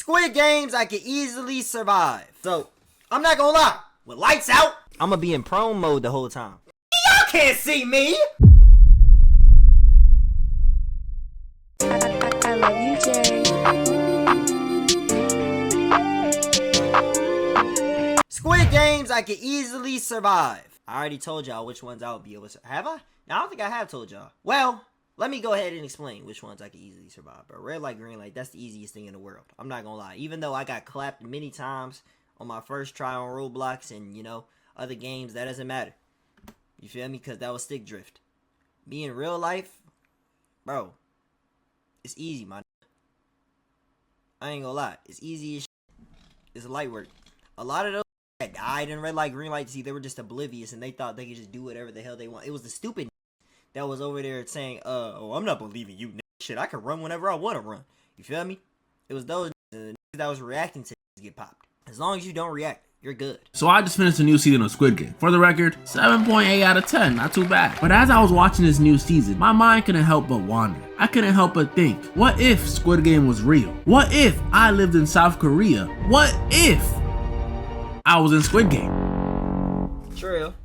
Squid Games I can easily survive. So, I'm not gonna lie. With lights out, I'm gonna be in prone mode the whole time. Y'all can't see me! I love you, Jerry. Squid Games I can easily survive. I already told y'all which ones I would be able to. Have I? I don't think I have told y'all. Well, let me go ahead and explain which ones I can easily survive, bro. Red light, green light, that's the easiest thing in the world. I'm not gonna lie. Even though I got clapped many times on my first try on Roblox and, you know, other games, that doesn't matter. You feel me? Because that was stick drift. Me in real life, bro, it's easy, man. I ain't gonna lie. It's easy as shit. It's light work. A lot of those that died in red light, green light, see, they were just oblivious and they thought they could just do whatever the hell they want. It was the stupid that was over there saying, oh, I'm not believing you, shit. I can run whenever I want to run. You feel me? It was those that was reacting to get popped. As long as you don't react, you're good. So I just finished a new season of Squid Game. For the record, 7.8 out of 10, not too bad. But as I was watching this new season, my mind couldn't help but wander. I couldn't help but think, what if Squid Game was real? What if I lived in South Korea? What if I was in Squid Game? True.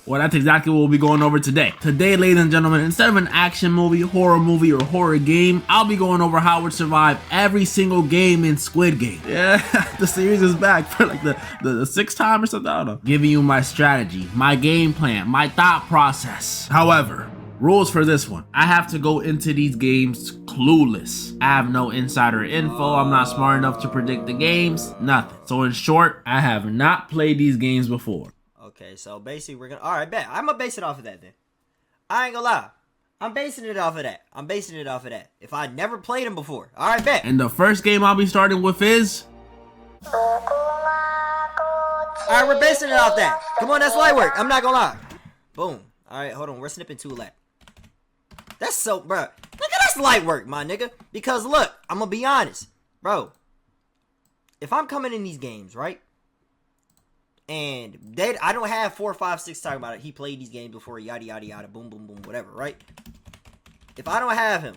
Well, that's exactly what we'll be going over today. Today, ladies and gentlemen, instead of an action movie, horror movie, or horror game, I'll be going over how I would survive every single game in Squid Game. Yeah, the series is back for like the sixth time or something, I don't know. Giving you my strategy, my game plan, my thought process. However, rules for this one. I have to go into these games clueless. I have no insider info. I'm not smart enough to predict the games. Nothing. So in short, I have not played these games before. Okay, so basically we're gonna, alright, bet. I'm gonna base it off of that then. I ain't gonna lie. I'm basing it off of that. If I never played them before. Alright, bet. And the first game I'll be starting with is... Alright, we're basing it off that. Come on, that's light work. I'm not gonna lie. Boom. Alright, hold on. We're snipping 2 lap. That's so, bro. Nigga, that's light work, my nigga. Because look, I'm gonna be honest. Bro, if I'm coming in these games, right? And I don't have 4, 5, 6 talking about it. He played these games before, yada, yada, yada, boom, boom, boom, whatever, right? If I don't have him,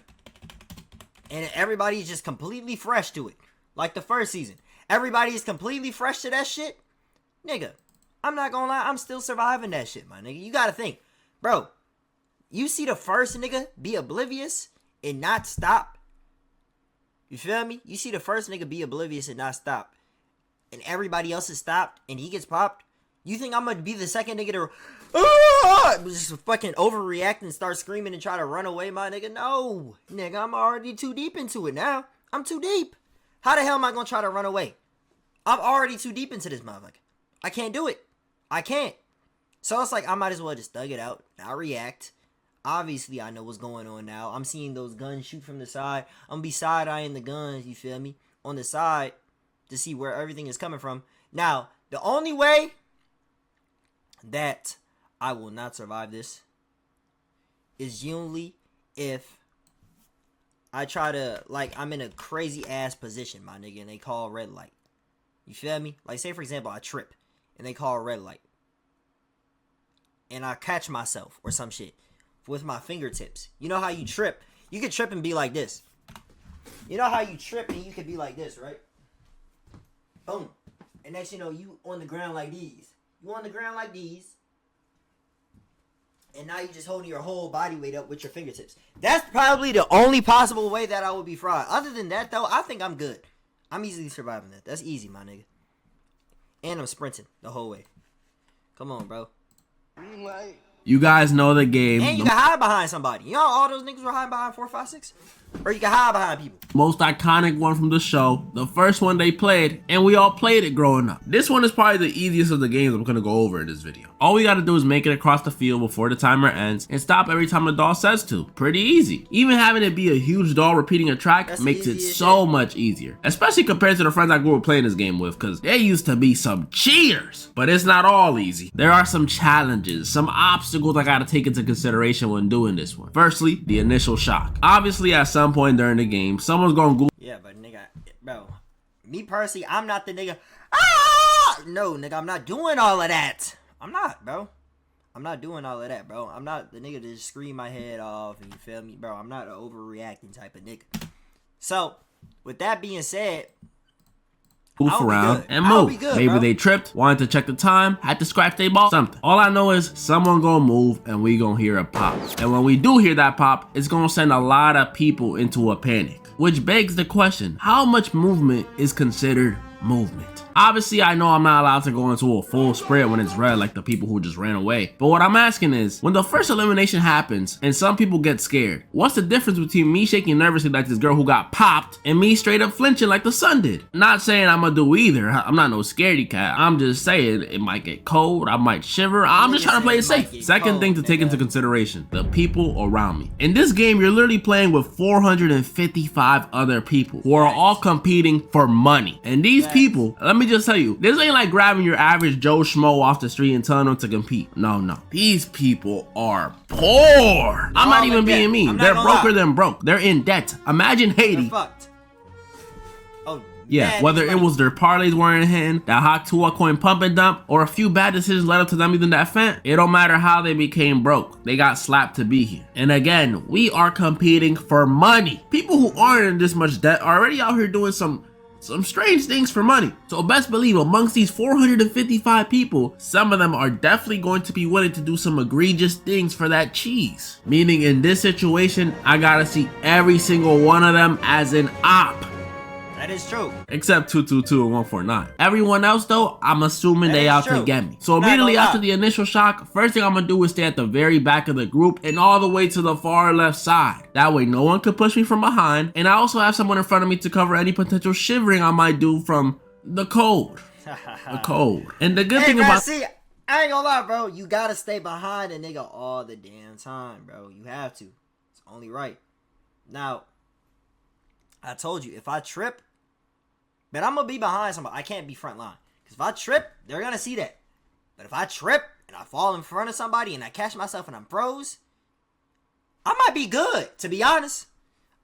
and everybody's just completely fresh to it, like the first season, everybody is completely fresh to that shit, nigga, I'm not gonna lie, I'm still surviving that shit, my nigga. You gotta think, bro, you see the first nigga be oblivious and not stop? You feel me? You see the first nigga be oblivious and not stop, and everybody else is stopped, and he gets popped? You think I'm gonna be the second nigga to just fucking overreact and start screaming and try to run away, my nigga? No, nigga, I'm already too deep into it now. I'm too deep. How the hell am I gonna try to run away? I'm already too deep into this motherfucker. I can't do it. I can't. So it's like, I might as well just thug it out, not react. Obviously, I know what's going on now. I'm seeing those guns shoot from the side. I'm gonna be side-eyeing the guns, you feel me, on the side, to see where everything is coming from. Now, the only way that I will not survive this is usually if I try to, like, I'm in a crazy ass position, my nigga, and they call red light. You feel me? Like, say for example, I trip and they call red light, and I catch myself or some shit with my fingertips. You know how you trip? You can trip and be like this. You know how you trip and you can be like this, right? Boom. And next you know, you on the ground like these. You on the ground like these. And now you just holding your whole body weight up with your fingertips. That's probably the only possible way that I would be fried. Other than that, though, I think I'm good. I'm easily surviving that. That's easy, my nigga. And I'm sprinting the whole way. Come on, bro. You guys know the game. And you can hide behind somebody. You know all those niggas were hiding behind 4, 5, 6? Or you can hide behind people. Most iconic one from the show, the first one they played, and we all played it growing up. This one is probably the easiest of the games I'm gonna go over in this video. All we gotta do is make it across the field before the timer ends and stop every time the doll says to. Pretty easy. Even having it be a huge doll repeating a track makes it so much easier. Especially compared to the friends I grew up playing this game with, because they used to be some cheaters. But it's not all easy. There are some challenges, some obstacles I gotta take into consideration when doing this one. Firstly, the initial shock. Obviously, at some point during the game, someone's gonna Google. Yeah, but nigga, bro, me personally, I'm not the nigga. Ah! No, nigga, I'm not doing all of that. I'm not, bro. I'm not doing all of that, bro. I'm not the nigga to just scream my head off, and you feel me, bro? I'm not an overreacting type of nigga. So, with that being said, goof I'll be around good. and I'll move. be good, Maybe bro. they tripped, wanted to check the time, had to scratch their ball, something. All I know is someone gonna move and we gonna hear a pop. And when we do hear that pop, it's gonna send a lot of people into a panic. Which begs the question, how much movement is considered movement? Obviously, I know I'm not allowed to go into a full sprint when it's red like the people who just ran away. But what I'm asking is, when the first elimination happens and some people get scared, what's the difference between me shaking nervously like this girl who got popped and me straight up flinching like the sun did? Not saying I'm gonna do either. I'm not no scaredy cat. I'm just saying it might get cold, I might shiver. I'm just trying to play it safe. Second thing to take into consideration, the people around me. In this game, you're literally playing with 455 other people who are all competing for money. And these people, let me just tell you, this ain't like grabbing your average Joe Schmo off the street and telling them to compete. No. These people are poor. I'm not even being mean. They're broker than broke. They're in debt. Imagine Haiti. They're fucked. Oh, Yeah, whether it was their parlays weren't hitting, that hot 2 coin pump and dump, or a few bad decisions led up to them using that fent, it don't matter how they became broke. They got slapped to be here. And again, we are competing for money. People who aren't in this much debt are already out here doing some strange things for money. So best believe amongst these 455 people, some of them are definitely going to be willing to do some egregious things for that cheese. Meaning in this situation, I gotta see every single one of them as an op. that is true. Except 222 and 149. Everyone else though, I'm assuming they out to get me. So Not immediately gonna after lie. the initial shock, first thing I'm gonna do is stay at the very back of the group and all the way to the far left side. That way no one could push me from behind, and I also have someone in front of me to cover any potential shivering I might do from the cold. The cold. And the good thing bro, about see, I ain't gonna lie, bro. You gotta stay behind a nigga all the damn time, bro. You have to. It's only right. Now, I told you, if I trip, but I'm gonna be behind somebody. I can't be front line. Because if I trip, they're gonna see that. But if I trip and I fall in front of somebody and I catch myself and I'm froze, I might be good, to be honest.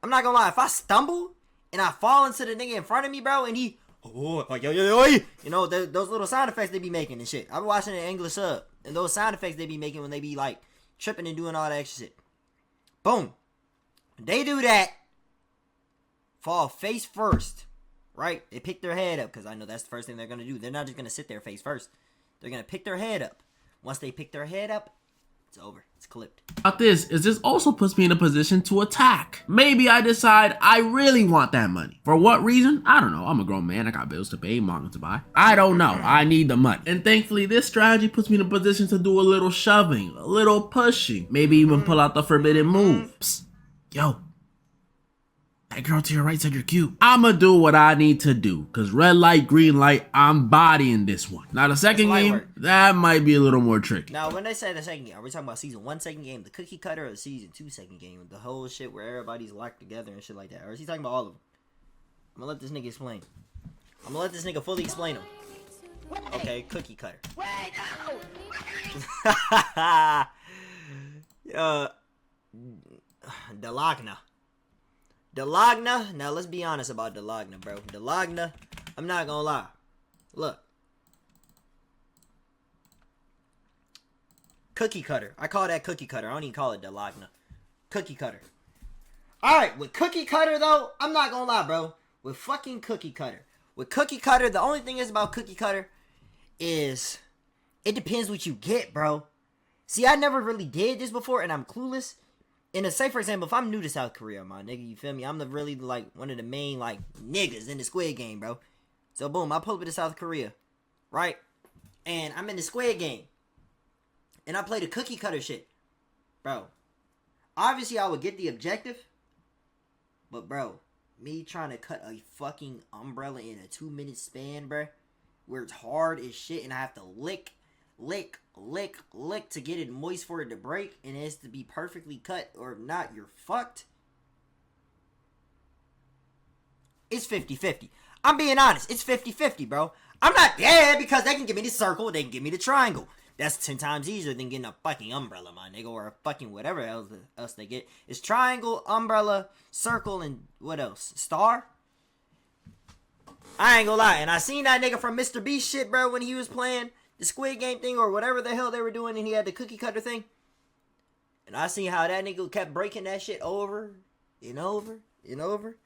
I'm not gonna lie. If I stumble and I fall into the nigga in front of me, bro, and he, like, yo, you know, those little sound effects they be making and shit. I be watching the English sub, and those sound effects they be making when they be, like, tripping and doing all that extra shit. Boom. When they do that, fall face first. Right? They pick their head up, because I know that's the first thing they're going to do. They're not just going to sit there face first. They're going to pick their head up. Once they pick their head up, it's over. It's clipped. this also puts me in a position to attack. Maybe I decide I really want that money. For what reason? I don't know. I'm a grown man. I got bills to pay, manga to buy. I don't know. I need the money. And thankfully, this strategy puts me in a position to do a little shoving, a little pushing, maybe even pull out the forbidden move. Psst. Yo. That girl to your right said you're cute. I'ma do what I need to do, cause red light, green light, I'm bodying this one. Now the second game, that might be a little more tricky. Now when they say the second game, are we talking about season 1 second game, the cookie cutter, or the season 2 second game? The whole shit where everybody's locked together and shit like that. Or is he talking about all of them? I'm gonna let this nigga explain. I'm gonna let this nigga fully explain them. Okay, cookie cutter. Delagna, now let's be honest about Delagna, bro. Delagna, I'm not gonna lie. Look. Cookie cutter. I call that cookie cutter. I don't even call it Delagna. Cookie cutter. Alright, with cookie cutter though, I'm not gonna lie, bro. With fucking cookie cutter. With cookie cutter, the only thing is about cookie cutter is it depends what you get, bro. See, I never really did this before and I'm clueless. In a, say for example, if I'm new to South Korea, my nigga, you feel me? I'm really like one of the main like niggas in the Squid game, bro. So boom, I pull up to South Korea, right? And I'm in the Squid game, and I play the cookie cutter shit, bro. Obviously, I would get the objective, but bro, me trying to cut a fucking umbrella in a 2-minute span, bro, where it's hard as shit, and I have to lick to get it moist for it to break, and it has to be perfectly cut, or if not, you're fucked. It's 50-50. I'm being honest, it's 50-50, bro. I'm not dead because they can give me the circle, they can give me the triangle. That's 10 times easier than getting a fucking umbrella, my nigga, or a fucking whatever else they get. It's triangle, umbrella, circle, and what else? Star? I ain't gonna lie, and I seen that nigga from Mr. Beast shit, bro, when he was playing the Squid Game thing or whatever the hell they were doing, and he had the cookie cutter thing. And I seen how that nigga kept breaking that shit over and over and over.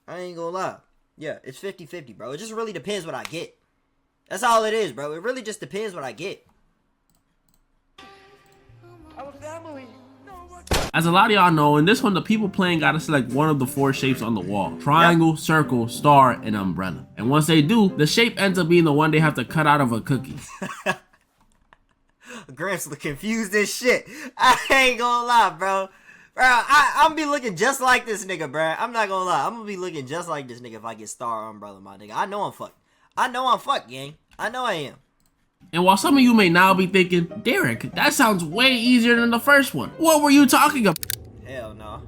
I ain't gonna lie. Yeah, it's 50-50, bro. It just really depends what I get. That's all it is, bro. It really just depends what I get. Our family. As a lot of y'all know, in this one, the people playing gotta select one of the 4 shapes on the wall. Triangle, circle, star, and umbrella. And once they do, the shape ends up being the one they have to cut out of a cookie. Gramps look confused as shit. I ain't gonna lie, bro. Bro, I'm be looking just like this nigga, bro. I'm not gonna lie. I'm gonna be looking just like this nigga if I get star or umbrella, my nigga. I know I'm fucked. I know I'm fucked, gang. I know I am. And while some of you may now be thinking, Derek, that sounds way easier than the first one. What were you talking about? Hell no.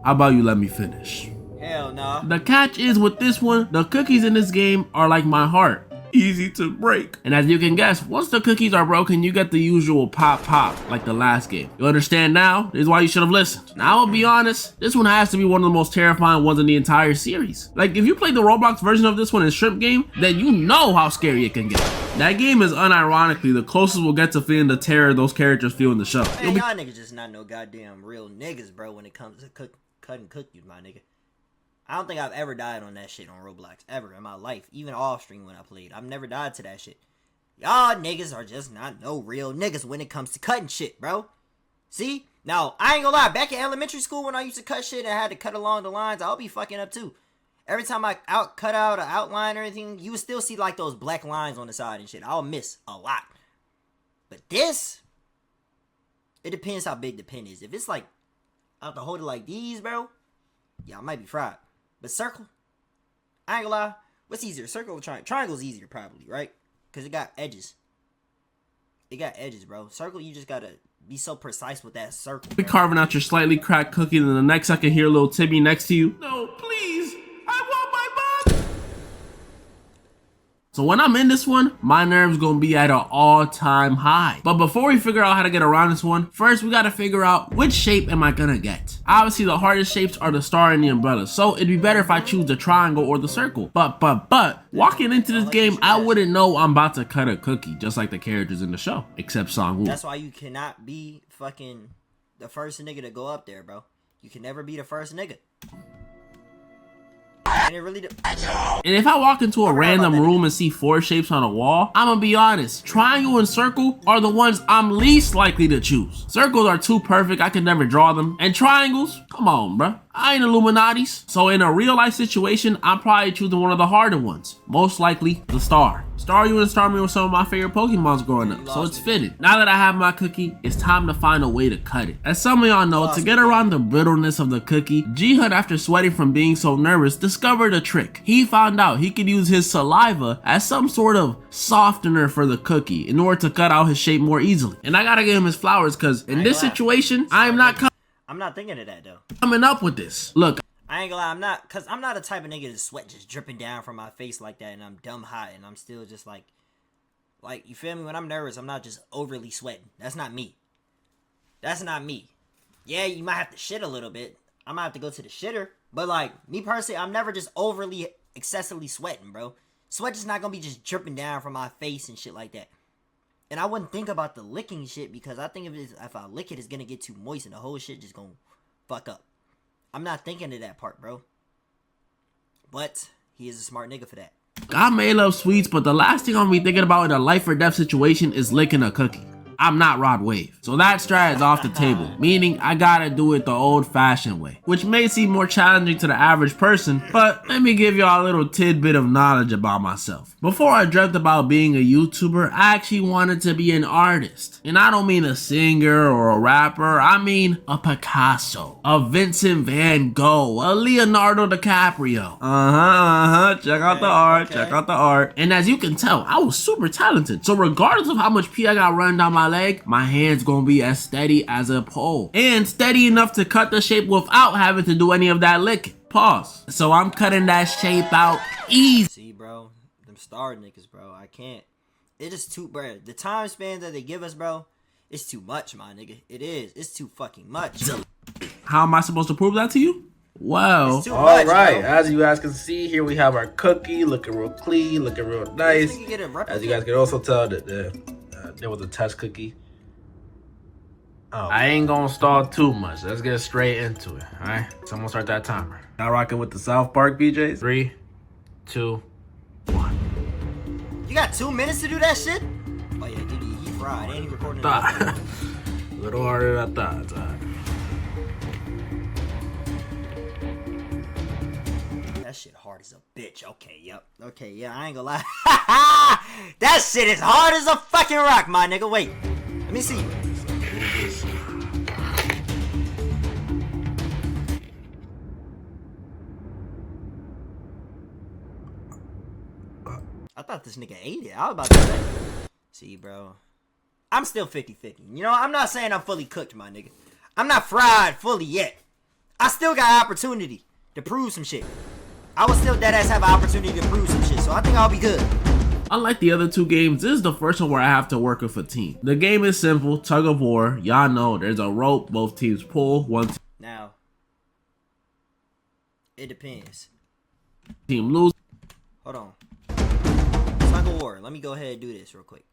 How about you let me finish? Hell no. The catch is with this one, the cookies in this game are like my heart. Easy to break. And as you can guess, once the cookies are broken, you get the usual pop pop like the last game. You understand now? This is why you should have listened. Now I'll be honest, this one has to be one of the most terrifying ones in the entire series. Like if you played the Roblox version of this one in Shrimp Game, then you know how scary it can get. That game is unironically the closest we'll get to feeling the terror those characters feel in the show. Man, y'all niggas just not no goddamn real niggas, bro, when it comes to cutting cookies, my nigga. I don't think I've ever died on that shit on Roblox, ever in my life. Even off stream when I played. I've never died to that shit. Y'all niggas are just not no real niggas when it comes to cutting shit, bro. See? Now, I ain't gonna lie. Back in elementary school when I used to cut shit and I had to cut along the lines, I'll be fucking up too. Every time I cut out an outline or anything, you would still see like those black lines on the side and shit. I'll miss a lot. But this, it depends how big the pen is. If it's like, I have to hold it like these, bro, yeah, I might be fried. But circle, I ain't gonna lie. What's easier, circle or triangle? Triangle's easier probably, right? Because it got edges. It got edges, bro. Circle, you just gotta be so precise with that circle. Be carving out your slightly cracked cookie, and then the next second hear little Timmy next to you. No, please, I want my bun. So when I'm in this one, my nerves gonna be at an all-time high. But before we figure out how to get around this one, first we gotta figure out which shape am I gonna get. Obviously the hardest shapes are the star and the umbrella, so it'd be better if I choose the triangle or the circle. But walking into this game, I wouldn't know I'm about to cut a cookie, just like the characters in the show, except Sangwoo. That's why you cannot be fucking the first nigga to go up there, bro. You can never be the first nigga. And it really and if I walk into a random room and see 4 shapes on a wall, I'm gonna be honest, triangle and circle are the ones I'm least likely to choose. Circles are too perfect, I can never draw them. And triangles, come on, bruh. I ain't Illuminati's. So in a real life situation, I'm probably choosing one of the harder ones. Most likely, the star. Staryu and Starmie were some of my favorite Pokemons growing up, so it's fitted. Now that I have my cookie, it's time to find a way to cut it. As some of y'all know, to get around the brittleness of the cookie, G-Hud, after sweating from being so nervous, discovered a trick. He found out he could use his saliva as some sort of softener for the cookie in order to cut out his shape more easily. And I gotta give him his flowers, because in this situation, I'm not thinking of that though. Coming up with this. Look, I ain't gonna lie, I'm not the type of nigga to sweat just dripping down from my face like that and I'm dumb hot and I'm still just like, you feel me? When I'm nervous, I'm not just overly sweating. That's not me. That's not me. Yeah, you might have to shit a little bit. I might have to go to the shitter. But like, me personally, I'm never just overly, excessively sweating, bro. Sweat just not gonna be just dripping down from my face and shit like that. And I wouldn't think about the licking shit because I think if I lick it, it's gonna get too moist and the whole shit just gonna fuck up. I'm not thinking of that part, bro. But he is a smart nigga for that. I may love sweets, but the last thing I'm gonna be thinking about in a life or death situation is licking a cookie. I'm not Rod Wave. So that strat is off the table, meaning I gotta do it the old-fashioned way, which may seem more challenging to the average person, but let me give y'all a little tidbit of knowledge about myself. Before I dreamt about being a YouTuber, I actually wanted to be an artist. And I don't mean a singer or a rapper, I mean a Picasso, a Vincent Van Gogh, a Leonardo DiCaprio. Check out the art, check out the art. And as you can tell, I was super talented. So regardless of how much pee I got running down my leg, my hand's gonna be as steady as a pole. And steady enough to cut the shape without having to do any of that licking. Pause. So I'm cutting that shape out easy. See, bro, them star niggas, bro, I can't. It is too, bro. The time span that they give us, bro, it's too much, my nigga. It is. It's too fucking much. How am I supposed to prove that to you? Well, It's too All much, right, bro. as you guys can see here, we have our cookie looking real clean, looking real nice. This nigga get a replica. As you guys can also tell, that there was a test cookie. Oh, I ain't gonna stall too much. Let's get straight into it, alright? So I'm gonna start that timer. y'all rocking with the South Park BJs? 3, 2, 1. You got 2 minutes to do that shit? Oh yeah, dude, he fried. Ain't he recording it? A little harder than I thought. It's alright. That shit hard as a bitch. Okay, yep. Okay, yeah, I ain't gonna lie. That shit is hard as a fucking rock, my nigga. Wait, let me see. I thought this nigga ate it. I was about to say. See, bro. I'm still 50-50. You know, I'm not saying I'm fully cooked, my nigga. I'm not fried fully yet. I still got opportunity to prove some shit. I will still deadass have an opportunity to prove some shit, so I think I'll be good. Unlike the other 2 games, this is the first one where I have to work with a team. The game is simple, tug of war. Y'all know there's a rope, both teams pull, one Now, it depends. team loses. Hold on. Tug of war. Let me go ahead and do this real quick.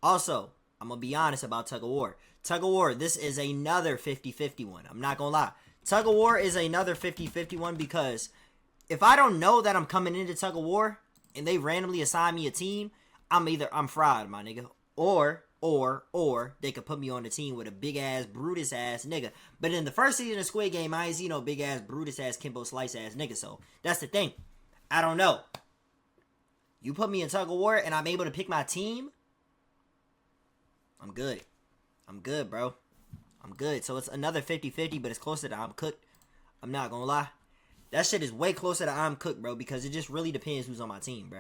Also, I'm going to be honest about tug of war. Tug of war, this is another 50-50 one. I'm not going to lie. Tug of war is another 50-50 one because if I don't know that I'm coming into tug of war and they randomly assign me a team, I'm fried, my nigga. Or they could put me on the team with a big ass, Brutus ass nigga. But in the first season of Squid Game, I ain't see no big ass, Brutus ass, Kimbo Slice ass nigga. So that's the thing. I don't know. You put me in tug of war and I'm able to pick my team, I'm good. I'm good, bro. I'm good. So it's another 50-50, but it's closer to I'm cooked. I'm not gonna lie. That shit is way closer to I'm cooked, bro, because it just really depends who's on my team, bro.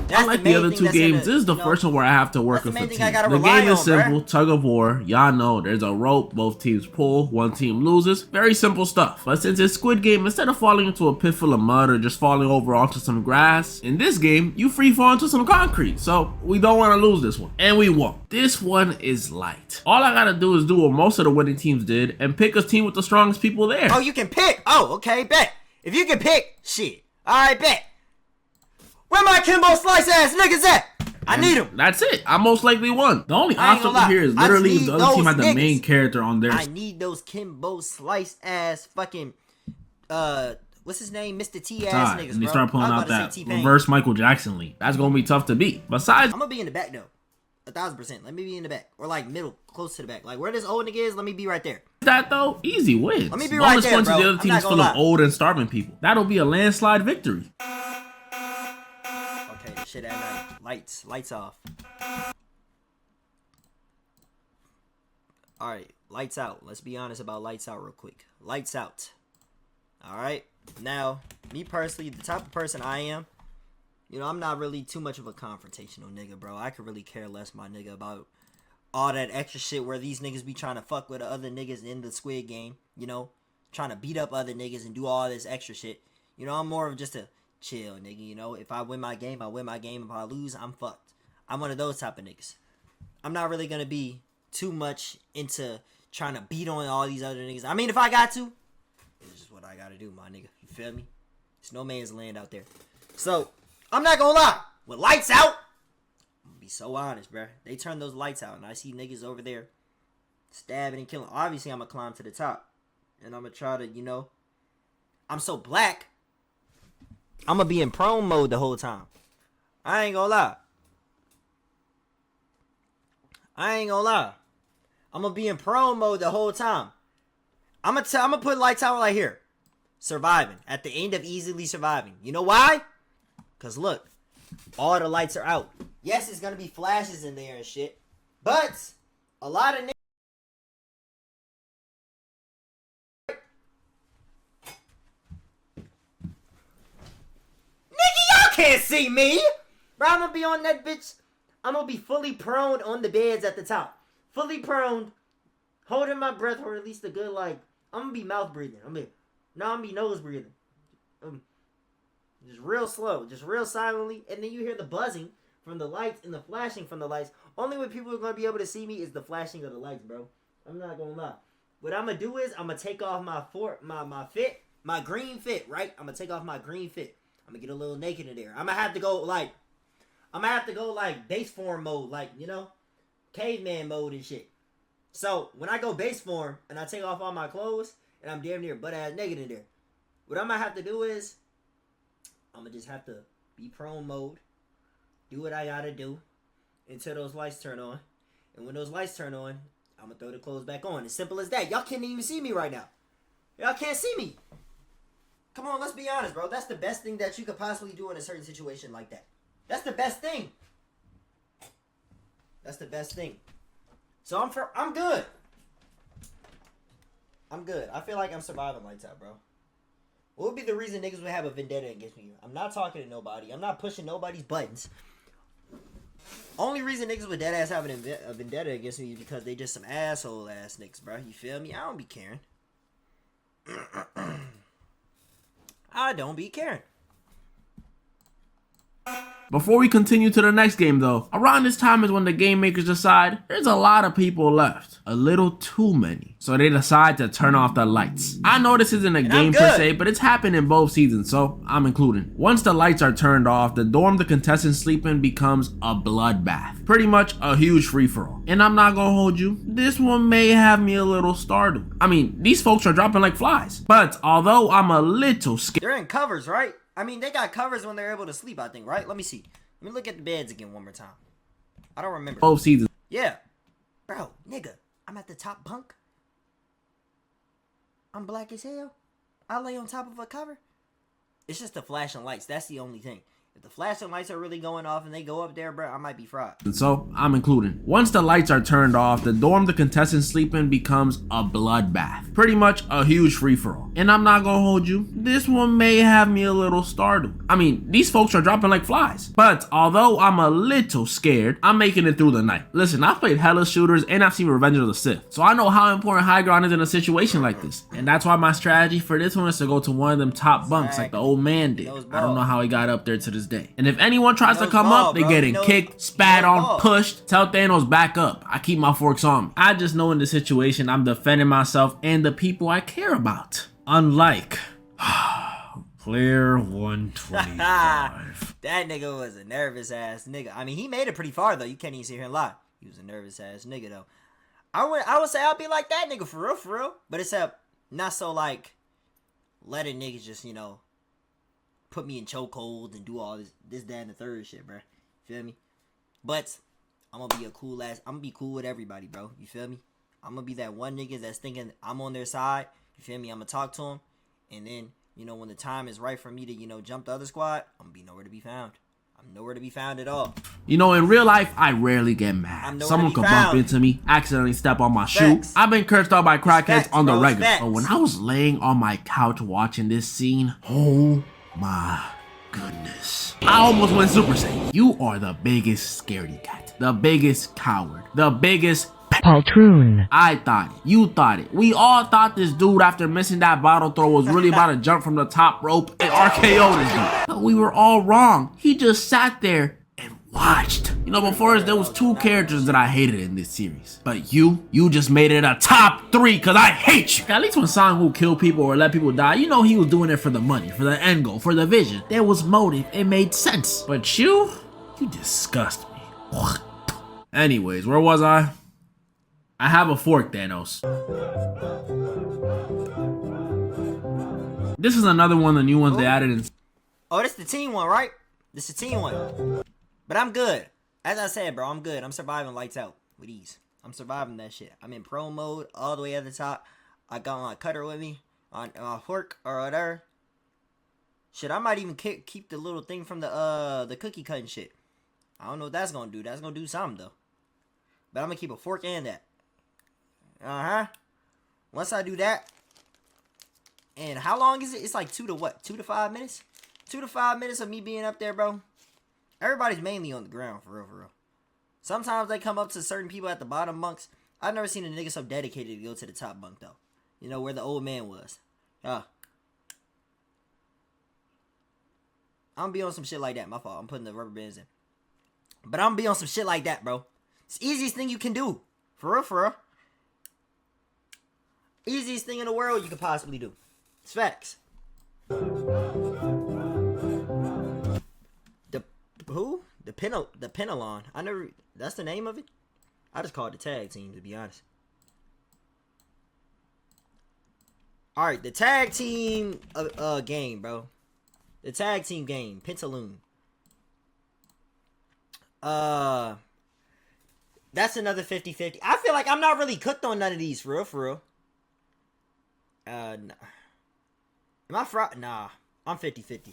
That's Unlike the other 2 games, this is the first one where I have to work with a team. The game is simple, tug of war. Y'all know there's a rope, both teams pull, one team loses. Very simple stuff. But since it's Squid Game, instead of falling into a pit full of mud or just falling over onto some grass, in this game, you free fall into some concrete. So we don't want to lose this one. And we won't. This one is light. All I gotta do is do what most of the winning teams did and pick a team with the strongest people there. Oh, you can pick? Oh, okay, bet. If you can pick, shit. Alright, bet. Where my Kimbo Slice ass niggas at? I need them. That's it. I most likely won. The only obstacle here is literally if the other team had the main character on there. I need those Kimbo Slice ass fucking what's his name? Mr. T ass niggas, and they bro. start pulling out that reverse Michael Jackson lead. That's gonna be tough to beat. Besides, I'm gonna be in the back though. 1000%. Let me be in the back. Or like middle, close to the back. Like where this old nigga is, let me be right there. That though, easy wins. Let me be right there, bro. The other team is full of old and starving people. That'll be a landslide victory. Okay, this shit at night. Lights off. Alright, lights out. Let's be honest about lights out real quick. Lights out. Alright. Now, me personally, the type of person I am, you know, I'm not really too much of a confrontational nigga, bro. I could really care less, my nigga, about all that extra shit where these niggas be trying to fuck with the other niggas in the Squid Game, you know, trying to beat up other niggas and do all this extra shit. You know, I'm more of just a chill nigga, you know. If I win my game, I win my game. If I lose, I'm fucked. I'm one of those type of niggas. I'm not really gonna be too much into trying to beat on all these other niggas. I mean, if I got to, it's just what I gotta do, my nigga. You feel me? It's no man's land out there. So, I'm not gonna lie. With lights out, I'm gonna be so honest, bruh. They turn those lights out, and I see niggas over there stabbing and killing. Obviously, I'm gonna climb to the top, and I'm gonna try to, you know, I'm so black, I'm gonna be in prone mode the whole time. I ain't gonna lie. I'm gonna be in prone mode the whole time. I'm gonna put lights out right here. Surviving. At the end of easily surviving. You know why? Because look, all the lights are out. Yes, it's going to be flashes in there and shit. But a lot of niggas. Nigga, y'all can't see me. Bro, I'm going to be on that bitch. I'm going to be fully prone on the beds at the top. Fully prone. Holding my breath for at least a good, like, I'm going to be mouth breathing. I'm going to be nose breathing. Just real slow, just real silently, and then you hear the buzzing from the lights and the flashing from the lights. Only way people are going to be able to see me is the flashing of the lights, bro. I'm not going to lie. What I'm going to do is I'm going to take off my green fit, right? I'm going to take off my green fit. I'm going to get a little naked in there. I'm going to have to go like base form mode, like, you know, caveman mode and shit. So when I go base form and I take off all my clothes and I'm damn near butt ass naked in there, what I'm going to have to do is I'm gonna just have to be prone mode, do what I gotta do until those lights turn on. And when those lights turn on, I'm gonna throw the clothes back on. As simple as that. Y'all can't even see me right now. Y'all can't see me. Come on, let's be honest, bro. That's the best thing that you could possibly do in a certain situation like that. That's the best thing. That's the best thing. So I'm good. I'm good. I feel like I'm surviving lights out, bro. What would be the reason niggas would have a vendetta against me? I'm not talking to nobody. I'm not pushing nobody's buttons. Only reason niggas would dead ass have a vendetta against me is because they just some asshole ass niggas, bro. You feel me? I don't be caring. I don't be caring. Before we continue to the next game though, around this time is when the game makers decide there's a lot of people left. A little too many. So they decide to turn off the lights. I know this isn't a game per se, but it's happened in both seasons, so I'm including. Once the lights are turned off, the dorm the contestants sleep in becomes a bloodbath. Pretty much a huge free-for-all. And I'm not gonna hold you, this one may have me a little startled. I mean, these folks are dropping like flies. But although I'm a little scared. They're in covers, right? I mean, they got covers when they're able to sleep, I think, right? Let me see. Let me look at the beds again one more time. I don't remember. Both seasons. Yeah. Bro, nigga, I'm at the top bunk. I'm black as hell. I lay on top of a cover. It's just the flashing lights. That's the only thing. If the flashing lights are really going off and they go up there, bro, I might be fried. And so, I'm including. Once the lights are turned off, the dorm the contestants sleep in becomes a bloodbath. Pretty much a huge free-for-all. And I'm not gonna hold you, this one may have me a little startled. I mean, these folks are dropping like flies. But although I'm a little scared, I'm making it through the night. Listen, I've played hella shooters and I've seen Revenge of the Sith. So I know how important high ground is in a situation like this. And that's why my strategy for this one is to go to one of them top bunks like the old man did. I don't know how he got up there to this day. And if anyone tries to come up, they're getting kicked, spat on, pushed. Tell Thanos back up. I keep my forks on me. I just know in this situation, I'm defending myself and the people I care about. Unlike player 125. That nigga was a nervous ass nigga. I mean, he made it pretty far though. You can't even see him lie. He was a nervous ass nigga though. I would say I'll be like that nigga for real. But except not so like letting niggas just, you know, put me in chokeholds and do all this, that, and the third shit, bro. Feel me? But I'm gonna be I'm gonna be cool with everybody, bro. You feel me? I'm gonna be that one nigga that's thinking I'm on their side. You feel me? I'm gonna talk to them, and then, you know, when the time is right for me to, you know, jump the other squad, I'm gonna be nowhere to be found. I'm nowhere to be found at all. You know, in real life, I rarely get mad. Someone could bump into me, accidentally step on my shoe. I've been cursed out by crackheads on the regular. But when I was laying on my couch watching this scene, oh my goodness, I almost went Super Saiyan. You are the biggest scaredy cat, the biggest coward, the biggest Paltroon. I thought it. You thought it. We all thought this dude, after missing that bottle throw, was really about to jump from the top rope and RKO this dude. But we were all wrong. He just sat there and watched. You know, before us, there was two characters that I hated in this series. But you just made it a top 3 because I hate you. At least when Sang-woo killed people or let people die, you know he was doing it for the money, for the end goal, for the vision. There was motive. It made sense. But you disgust me. Anyways, where was I? I have a fork, Thanos. This is another one of the new ones they added in. Oh, this the team one, right? This the team one. But I'm good. As I said, bro, I'm good. I'm surviving lights out with ease. I'm surviving that shit. I'm in pro mode all the way at the top. I got my cutter with me on my fork or whatever. Shit, I might even keep the little thing from the cookie cutting shit. I don't know what that's gonna do. That's gonna do something though. But I'm gonna keep a fork and that. Once I do that, and how long is it? It's like 2 to 5 minutes? 2 to 5 minutes of me being up there, bro. Everybody's mainly on the ground, for real. Sometimes they come up to certain people at the bottom bunks. I've never seen a nigga so dedicated to go to the top bunk, though. You know, where the old man was. I'm gonna be on some shit like that. My fault. I'm putting the rubber bands in. But I'm gonna be on some shit like that, bro. It's the easiest thing you can do. For real. Easiest thing in the world you could possibly do. It's facts. The Pentathlon. That's the name of it? I just call it the tag team, to be honest. Alright, the tag team game, bro. The tag team game, Pentathlon. That's another 50-50. I feel like I'm not really cooked on none of these, for real. Nah. Am I fried? Nah. I'm 50-50.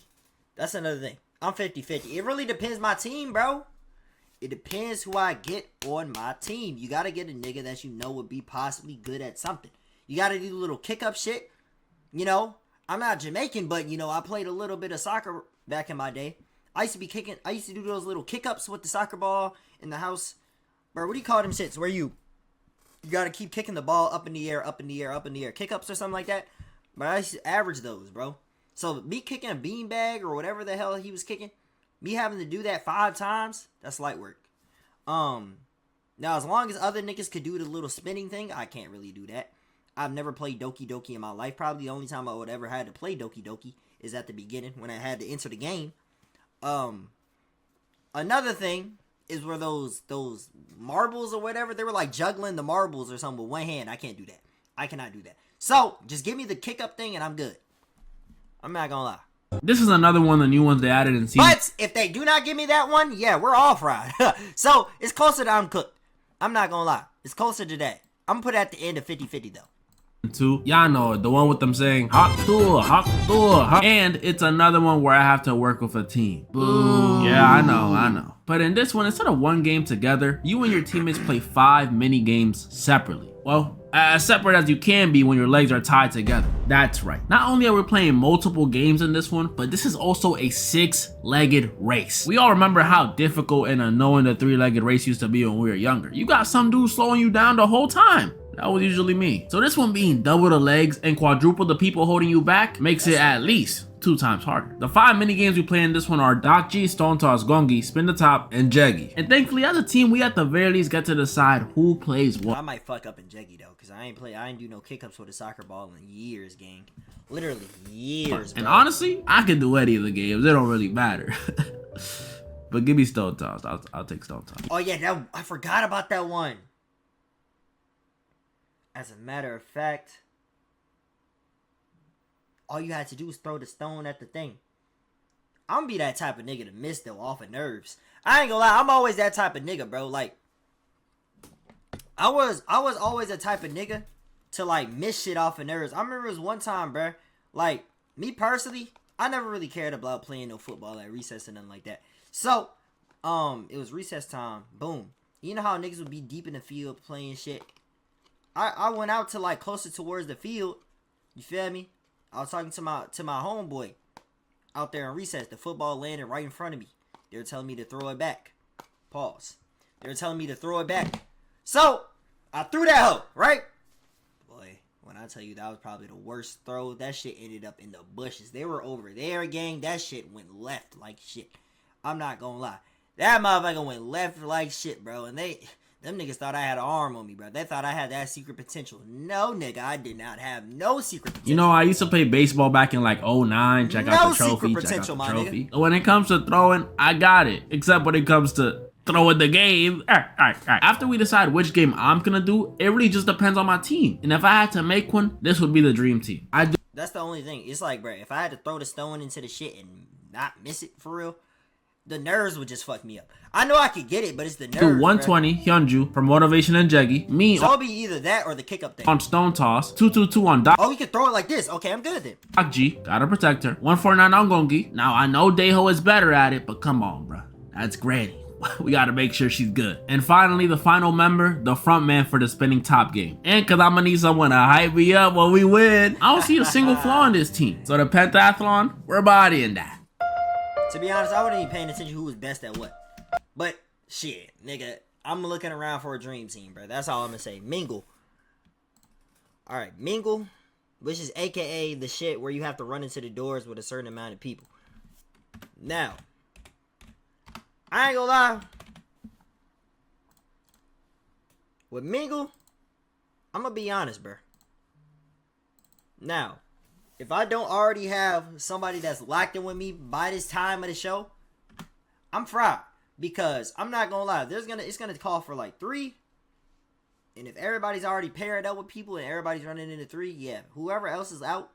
That's another thing. I'm 50-50. It really depends my team, bro. It depends who I get on my team. You gotta get a nigga that you know would be possibly good at something. You gotta do a little kick-up shit. You know, I'm not Jamaican, but, you know, I played a little bit of soccer back in my day. I used to do those little kick-ups with the soccer ball in the house. Bro, what do you call them shits? Where you gotta keep kicking the ball up in the air, up in the air, up in the air. Kick-ups or something like that. But I used to average those, bro. So, me kicking a beanbag or whatever the hell he was kicking, me having to do that 5 times, that's light work. Now, as long as other niggas could do the little spinning thing, I can't really do that. I've never played Doki Doki in my life. Probably the only time I would ever had to play Doki Doki is at the beginning when I had to enter the game. Another thing is where those marbles or whatever, they were like juggling the marbles or something with one hand. I can't do that. I cannot do that. So, just give me the kick up thing and I'm good. I'm not gonna lie. This is another one of the new ones they added in season. But if they do not give me that one, yeah, we're all fried. So, it's closer to I'm cooked. I'm not gonna lie. It's closer to that. I'm gonna put it at the end of 50-50 though. 2. Y'all know it, the one with them saying hot tour, hot. And it's another one where I have to work with a team. Boo. Yeah, I know. But in this one, instead of one game together, you and your teammates play 5 mini games separately. Well, as separate as you can be when your legs are tied together. That's right. Not only are we playing multiple games in this one, but this is also a 6-legged race. We all remember how difficult and annoying the 3-legged race used to be when we were younger. You got some dude slowing you down the whole time. That was usually me. So this one being double the legs and quadruple the people holding you back makes it at least 2 times harder. The 5 mini games we play in this one are Dakji, Stone Toss, Gongi, Spin the Top, and Jeggy. And thankfully as a team, we at the very least get to decide who plays what. I might fuck up in Jeggy though, cause I ain't do no kick-ups with a soccer ball in years, gang. Literally years, bro. And honestly, I can do any of the games. It don't really matter. But give me Stone Toss. I'll take Stone Toss. Oh yeah, I forgot about that one. As a matter of fact, all you had to do was throw the stone at the thing. I'm gonna be that type of nigga to miss though off of nerves. I ain't gonna lie, I'm always that type of nigga, bro. Like, I was always the type of nigga to like miss shit off of nerves. I remember it was one time, bro. Like, me personally, I never really cared about playing no football at recess and nothing like that. So, it was recess time. Boom. You know how niggas would be deep in the field playing shit? I went out to like closer towards the field. You feel me? I was talking to my homeboy out there in recess. The football landed right in front of me. They were telling me to throw it back. Pause. They were telling me to throw it back. So I threw that hoe, right? Boy, when I tell you that was probably the worst throw, that shit ended up in the bushes. They were over there, gang. That shit went left like shit. I'm not gonna lie. That motherfucker went left like shit, bro. And them niggas thought I had an arm on me, bro. They thought I had that secret potential. No, nigga, I did not have no secret potential. You know, I used to play baseball back in like 09. Check out the trophy. Nigga. When it comes to throwing, I got it. Except when it comes to throwing the game. All right. After we decide which game I'm gonna do, it really just depends on my team. And if I had to make one, this would be the dream team. That's the only thing. It's like, bro, if I had to throw the stone into the shit and not miss it for real, the nerves would just fuck me up. I know I could get it, but it's the nerves. Do 120 Hyunju for motivation and Jeggy. Me so it'll be either that or the kick up thing. On Stone Toss. 222 on Doc. Oh, you can throw it like this. Okay, I'm good then. G, gotta protect her. 149 on Gongi. Now I know Daeho is better at it, but come on, bro. That's Granny. We gotta make sure she's good. And finally, the final member, the front man for the spinning top game. And cause I'm gonna need someone to hype me up when we win. I don't see a single flaw in this team. So the pentathlon, we're bodying that. To be honest, I wasn't even paying attention who was best at what. But, shit, nigga, I'm looking around for a dream team, bro. That's all I'm gonna say. Mingle. Alright, Mingle, which is aka the shit where you have to run into the doors with a certain amount of people. Now, I ain't gonna lie. With Mingle, I'm gonna be honest, bro. Now, if I don't already have somebody that's locked in with me by this time of the show, I'm fried. Because I'm not gonna lie, it's gonna call for like 3. And if everybody's already paired up with people and everybody's running into 3, yeah, whoever else is out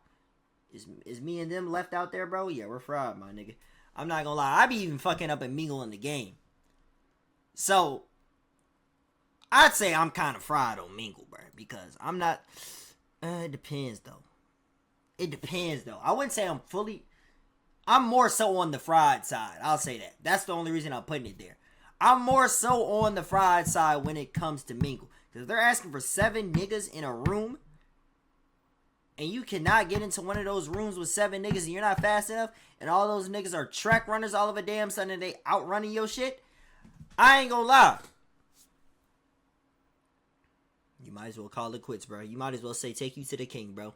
Is me and them left out there, bro? Yeah, we're fried, my nigga. I'm not gonna lie. I be even fucking up and Mingle in the game. So, I'd say I'm kind of fried on Mingle, bro. Because I'm not... it depends, though. It depends, though. I wouldn't say I'm fully... I'm more so on the fried side. I'll say that. That's the only reason I'm putting it there. I'm more so on the fried side when it comes to Mingle. Because if they're asking for 7 niggas in a room... and you cannot get into one of those rooms with 7 niggas and you're not fast enough, and all those niggas are track runners all of a damn sudden and they outrunning your shit, I ain't gonna lie. You might as well call it quits, bro. You might as well say, take you to the king, bro.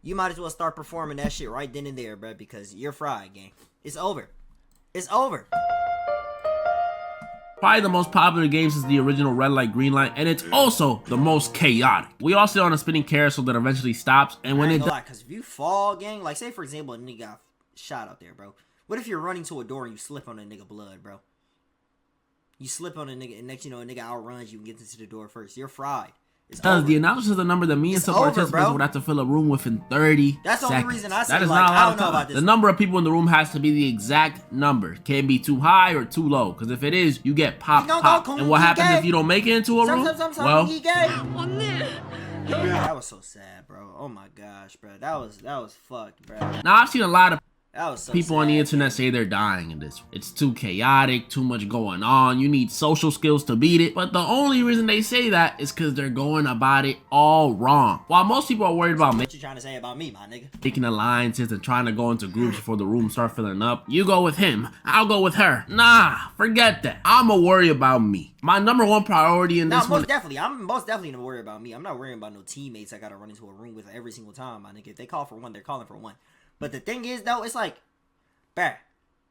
You might as well start performing that shit right then and there, bro, because you're fried, gang. It's over. It's over. Probably the most popular game since the original red light, green light, and it's also the most chaotic. We all sit on a spinning carousel that eventually stops, and when it does, because if you fall, gang, like say for example, a nigga got shot out there, bro. What if you're running to a door and you slip on a nigga blood, bro? You slip on a nigga, and next you know a nigga outruns you and gets into the door first. You're fried. The announcers of the number that me and some participants would have to fill a room within 30 That's the seconds. only reason I say, that is like, not a lot I don't of know time. about this. The number of people in the room has to be the exact number. Can't be too high or too low. Because if it is, you get popped. And what happens if you don't make it into a room? Well, that was so sad, bro. Oh my gosh, bro. That was fucked, bro. now I've seen a lot of So people on the internet say they're dying in this. It's too chaotic, too much going on. You need social skills to beat it. But the only reason they say that is because they're going about it all wrong. While most people are worried about what you trying to say about me, my nigga? making alliances and trying to go into groups before the room start filling up. You go with him, I'll go with her. Nah, forget that. I'ma worry about me. My number one priority in this one. I'm most definitely gonna worry about me. I'm not worrying about no teammates I gotta run into a room with every single time, my nigga. If they call for one, they're calling for one. But the thing is, though, it's like, bruh,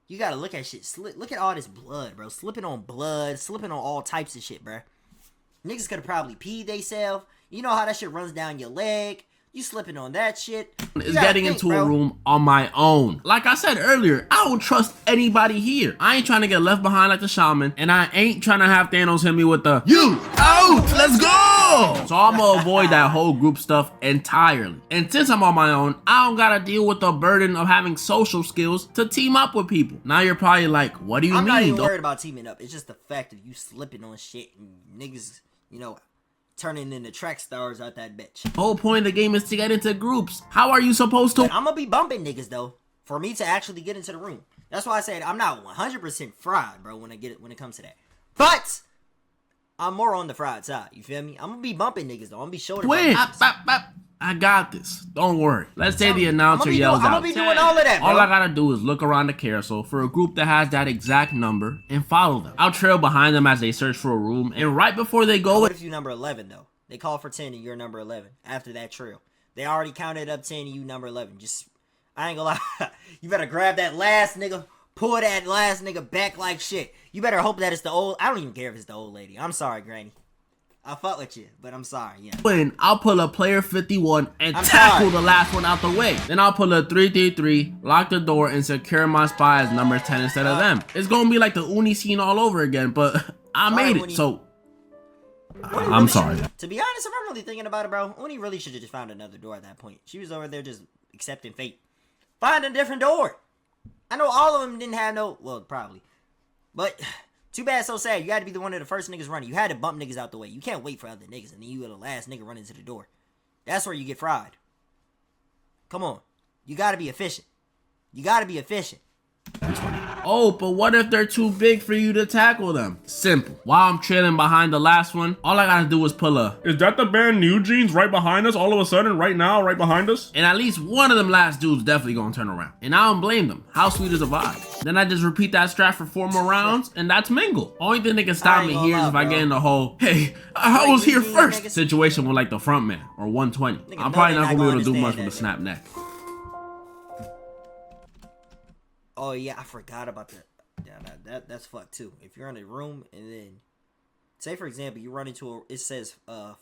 you gotta look at shit. Look at all this blood, bro. Slipping on blood, slipping on all types of shit, bruh. Niggas could have probably peed theyself. You know how that shit runs down your leg. You slipping on that shit. Is getting into a room on my own. Like I said earlier, I don't trust anybody here. I ain't trying to get left behind like the shaman, and I ain't trying to have Thanos hit me with the "you out, let's go." So I'm gonna avoid that whole group stuff entirely. And since I'm on my own, I don't gotta deal with the burden of having social skills to team up with people. Now you're probably like, what do you mean? I'm not even worried about teaming up. It's just the fact of you slipping on shit and niggas, you know, turning into track stars out that bitch. The whole point of the game is to get into groups. How are you supposed to? I'm gonna be bumping niggas though for me to actually get into the room. That's why I said I'm not 100% fried, bro. When it comes to that, but I'm more on the fried side. You feel me? I'm gonna be bumping niggas though. I'm gonna be shoulder. Win. I got this. Don't worry. Let's say the announcer yells out. I'm gonna be doing all of that, bro. All I gotta do is look around the carousel for a group that has that exact number and follow them. I'll trail behind them as they search for a room, and right before they go... What if you number 11, though? They call for 10 and you're number 11 after that trail. They already counted up 10 and you number 11. Just, I ain't gonna lie. You better grab that last nigga, pull that last nigga back like shit. You better hope that it's the old... I don't even care if it's the old lady. I'm sorry, Granny. I fuck with you, but I'm sorry, yeah. When I'll pull a player 51 and tackle the last one out the way. Then I'll pull a 3-3-3, lock the door, and secure my spot as number 10 instead of them. It's gonna be like the Uni scene all over again, but I made it, so... I'm sorry. To be honest, if I'm really thinking about it, bro, Uni really should have just found another door at that point. She was over there just accepting fate. Find a different door. I know all of them didn't have no... Well, probably. But... Too bad, so sad. You had to be the one of the first niggas running. You had to bump niggas out the way. You can't wait for other niggas, and then you were the last nigga running to the door. That's where you get fried. Come on. You gotta be efficient. You gotta be efficient. Oh, but what if they're too big for you to tackle them? Simple. While I'm trailing behind the last one, all I gotta do is pull a... Is that the band New Jeans right behind us all of a sudden, right now, right behind us? And at least one of them last dudes definitely gonna turn around. And I don't blame them. How sweet is the vibe? Then I just repeat that strat for 4 more rounds, and that's Mingle. Only thing that can stop me here is if I get in the whole, hey, I was here first situation with like the front man or 120. I'm probably not gonna be able to do much with a snap neck. Oh yeah, I forgot about that. Yeah, that's fucked too. If you're in a room and then, say for example, you run into a, it says 5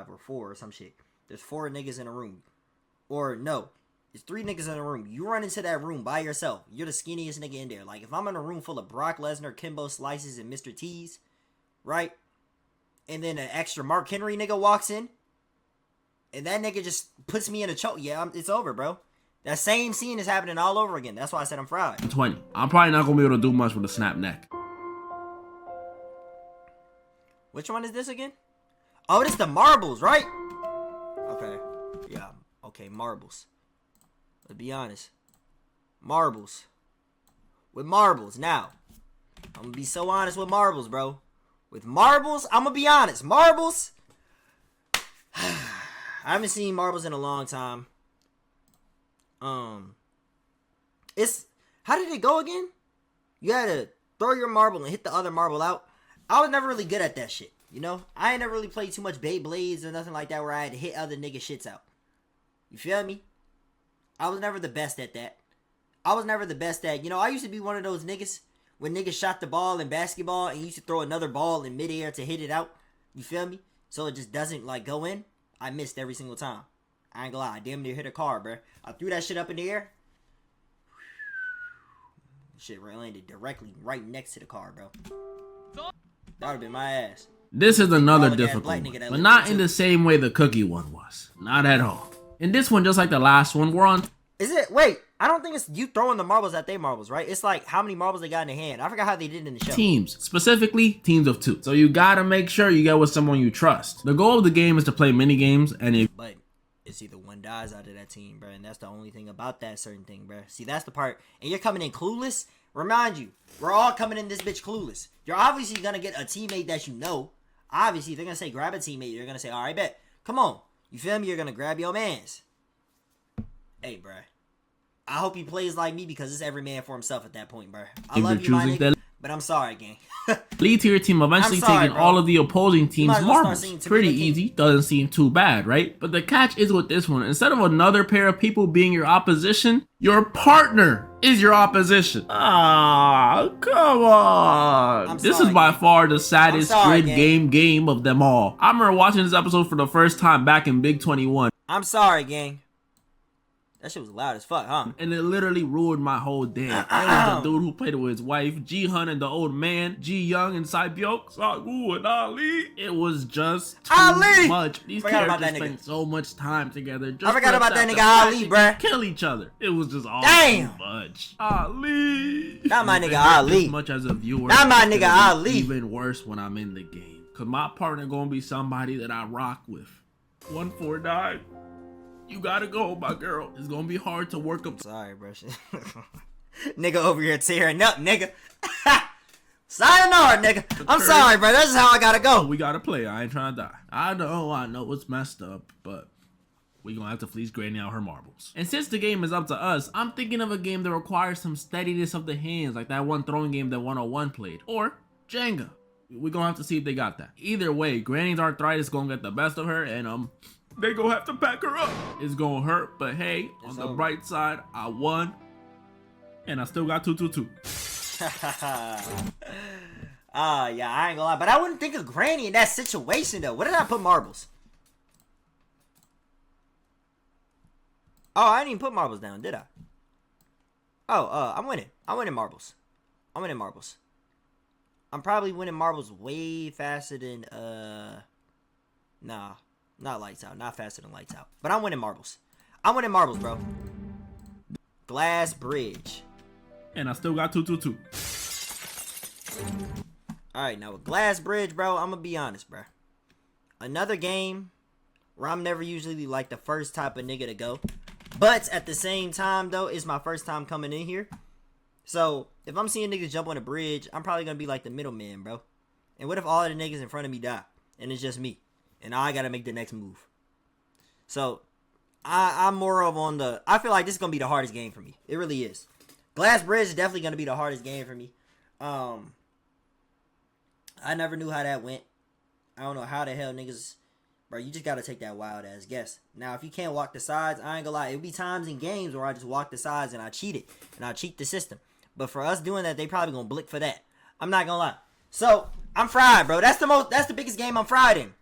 or 4 or some shit. There's 4 niggas in a room, or no, it's 3 niggas in a room. You run into that room by yourself. You're the skinniest nigga in there. Like if I'm in a room full of Brock Lesnar, Kimbo Slices, and Mr. T's, right? And then an extra Mark Henry nigga walks in, and that nigga just puts me in a choke. Yeah, it's over, bro. That same scene is happening all over again. That's why I said I'm fried. 20. I'm probably not gonna be able to do much with a snap neck. Which one is this again? Oh, this the marbles, right? Okay. Yeah. Okay, marbles. Let's be honest. Marbles. With marbles. Now, I'm gonna be so honest with marbles, bro. With marbles, I'm gonna be honest. Marbles. I haven't seen marbles in a long time. It's, how did it go again? You had to throw your marble and hit the other marble out. I was never really good at that shit, you know? I ain't never really played too much Beyblades or nothing like that where I had to hit other nigga shits out. You feel me? I was never the best at that. I was never the best at, you know, I used to be one of those niggas when niggas shot the ball in basketball and used to throw another ball in midair to hit it out. You feel me? So it just doesn't, like, go in. I missed every single time. I ain't gonna lie. I damn near hit a car, bruh. I threw that shit up in the air. Shit landed directly right next to the car, bro. That would've been my ass. This is another All difficult black one, nigga that but lived not there, in too. the same way the cookie one was. Not at all. In this one, just like the last one, we're on Is it? Wait, I don't think it's you throwing the marbles at they marbles, right? It's like how many marbles they got in the hand. I forgot how they did it in the show. teams, specifically teams of 2. So you gotta make sure you get with someone you trust. The goal of the game is to play mini games, and if But it's either one dies out of that team, bro, and that's the only thing about that certain thing, bro. See, that's the part. And you're coming in clueless. Remind you, we're all coming in this bitch clueless. You're obviously gonna get a teammate that you know. Obviously, they're gonna say grab a teammate. You're gonna say, all right, bet. Come on. You feel me? You're gonna grab your mans. Hey, bro. I hope he plays like me because it's every man for himself at that point, bro. I If love you're you, my choosing nigga, that- but I'm sorry, gang. lead to your team, eventually I'm sorry, taking bro. all of the opposing team's might as well start marbles. singing to me Pretty the king. easy, doesn't seem too bad, right? But the catch is with this one, instead of another pair of people being your opposition, your partner is your opposition. Ah, come on. I'm This sorry, is by gang. far the saddest I'm sorry, Squid game of them all. I remember watching this episode for the first time back in Big 21. I'm sorry, gang. That shit was loud as fuck, huh? And it literally ruined my whole day. It was the dude who played it with his wife, Ji-hun and the old man, Ji-young and Sae-byuk, Sagu and Ali. It was just too Ali! much. These Forgot about characters that nigga. spent so much time together. Just I forgot for about them that to nigga Ali, actually bruh. kill each other. It was just all Damn. too much. Ali. Not my It nigga hurt Ali. As much as a viewer. Not my it's nigga gonna be Ali. Even worse when I'm in the game. Cause my partner gonna be somebody that I rock with. 149. You gotta go, my girl. It's gonna be hard to work up. Sorry, bro. Nigga over here tearing up, nigga. Sayonara, nigga. I'm sorry, bro. That's how I gotta go. We gotta play. I ain't trying to die. I know it's messed up, but we gonna have to fleece Granny out her marbles. And since the game is up to us, I'm thinking of a game that requires some steadiness of the hands, like that one throwing game that 101 played, or Jenga. We gonna have to see if they got that. Either way, Granny's arthritis gonna get the best of her, and they gonna have to pack her up. It's gonna hurt, but hey, on the bright side, I won, and I still got 222. Yeah, I ain't gonna lie. But I wouldn't think of Granny in that situation, though. What did I put marbles? Oh, I didn't even put marbles down, did I? Oh, I'm winning. I'm winning marbles. I'm winning marbles. I'm probably winning marbles way faster than, nah. Not lights out. Not faster than lights out. But I'm winning marbles. I'm winning marbles, bro. Glass bridge. And I still got 222. Alright, now with glass bridge, bro, I'm gonna be honest, bro. Another game where I'm never usually like the first type of nigga to go. But at the same time, though, it's my first time coming in here. So, if I'm seeing niggas jump on a bridge, I'm probably gonna be like the middleman, bro. And what if all of the niggas in front of me die? And it's just me. And I gotta make the next move. So, I'm more of on the... I feel like this is gonna be the hardest game for me. It really is. Glass Bridge is definitely gonna be the hardest game for me. I never knew how that went. I don't know how the hell niggas... Bro, you just gotta take that wild ass guess. Now, if you can't walk the sides, I ain't gonna lie. It'll be times in games where I just walk the sides and I cheat it. And I cheat the system. But for us doing that, they probably gonna blick for that. I'm not gonna lie. So, I'm fried, bro. That's the biggest game I'm fried in.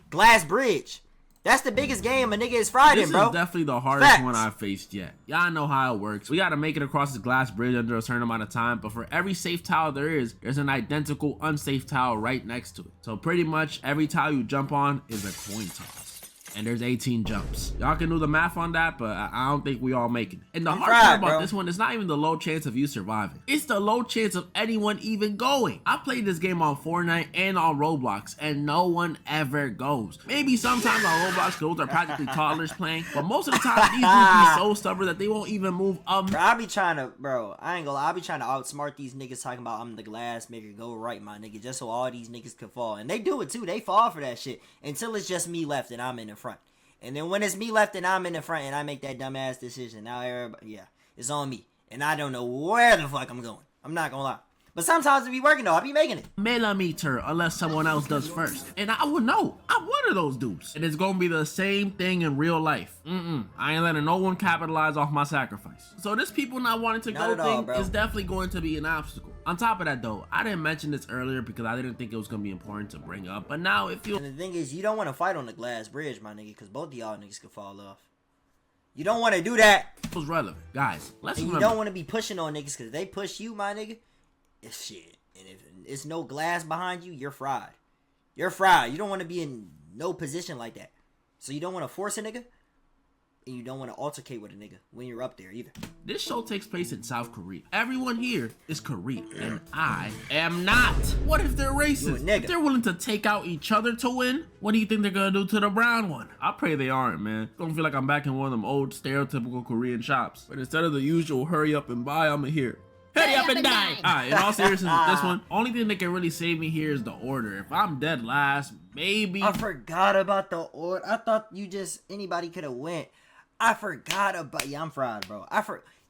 Glass Bridge. That's the biggest game a nigga is fried in, bro. This is definitely the hardest Facts. one I've faced yet. Y'all know how it works. We gotta make it across the glass bridge under a certain amount of time, but for every safe tile there is, there's an identical unsafe tile right next to it. So pretty much every tile you jump on is a coin toss. And there's 18 jumps. Y'all can do the math on that, but I don't think we all making it. And the hard fried, part about bro. this one is not even the low chance of you surviving. It's the low chance of anyone even going. I played this game on Fortnite and on Roblox, and no one ever goes. Maybe sometimes on Roblox, those are practically toddlers playing, but most of the time, these dudes be so stubborn that they won't even move up. Bro, I be trying to, I ain't gonna lie, I be trying to outsmart these niggas talking about I'm the glass maker, go right, my nigga, just so all these niggas can fall. And they do it too, they fall for that shit until it's just me left and I'm in the front. And then when it's me left and I'm in the front and I make that dumbass decision, now everybody, yeah, it's on me. And I don't know where the fuck I'm going. I'm not gonna lie. But sometimes it be working though, I be making it. Millimeter unless someone else does first. And I would know. I'm one of those dudes. And it's gonna be the same thing in real life. I ain't letting no one capitalize off my sacrifice. So this people not wanting to Not go at all, thing bro. is definitely going to be an obstacle. On top of that though, I didn't mention this earlier because I didn't think it was gonna be important to bring up. But now it feels And the thing is, you don't want to fight on the glass bridge, my nigga, because both of y'all niggas could fall off. You don't want to do that. relevant. Guys, let's And you remember. don't want to be pushing on niggas, because if they push you, my nigga, it's shit. And if it's no glass behind you, you're fried. You're fried. You don't want to be in no position like that. So you don't want to force a nigga, and you don't want to altercate with a nigga when you're up there either. This show takes place in South Korea. Everyone here is Korean, and I am not. What if they're You a racist? nigga. If they're willing to take out each other to win, what do you think they're gonna do to the brown one? I pray they aren't, man. Don't feel like I'm back in one of them old stereotypical Korean shops. But instead of the usual hurry up and buy, I'm here. Hurry up and die! Alright, in all seriousness with this one, only thing that can really save me here is the order. If I'm dead last, maybe. I forgot about the order. I thought anybody could have went. I forgot about, yeah, I'm fried, bro.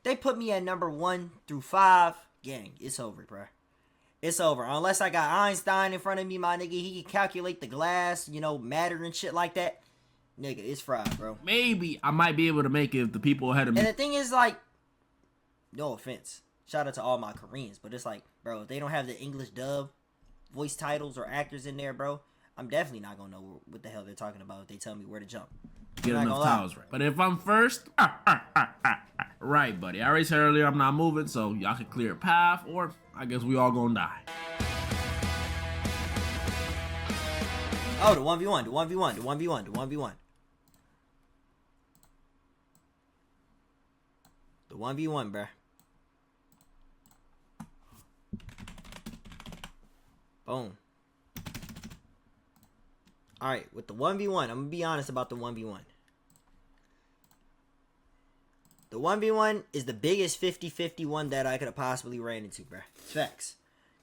They put me at number 1 through 5. Gang, it's over, bro. It's over. Unless I got Einstein in front of me, my nigga, he can calculate the glass, matter and shit like that. Nigga, it's fried, bro. Maybe I might be able to make it if the people ahead of me. And the thing is, like, no offense. Shout out to all my Koreans, but it's like, bro, if they don't have the English dub voice titles or actors in there, bro, I'm definitely not gonna know what the hell they're talking about if they tell me where to jump. Get I'm not enough gonna lie. tiles right. But if I'm first, right, buddy. I already said earlier I'm not moving, so y'all can clear a path, or I guess we all gonna die. Oh, the 1v1, the 1v1, the 1v1, the 1v1. The 1v1, bruh. Boom. Alright, with the 1v1, I'm gonna be honest about the 1v1. The 1v1 is the biggest 50-50 one that I could have possibly ran into, bruh. Facts.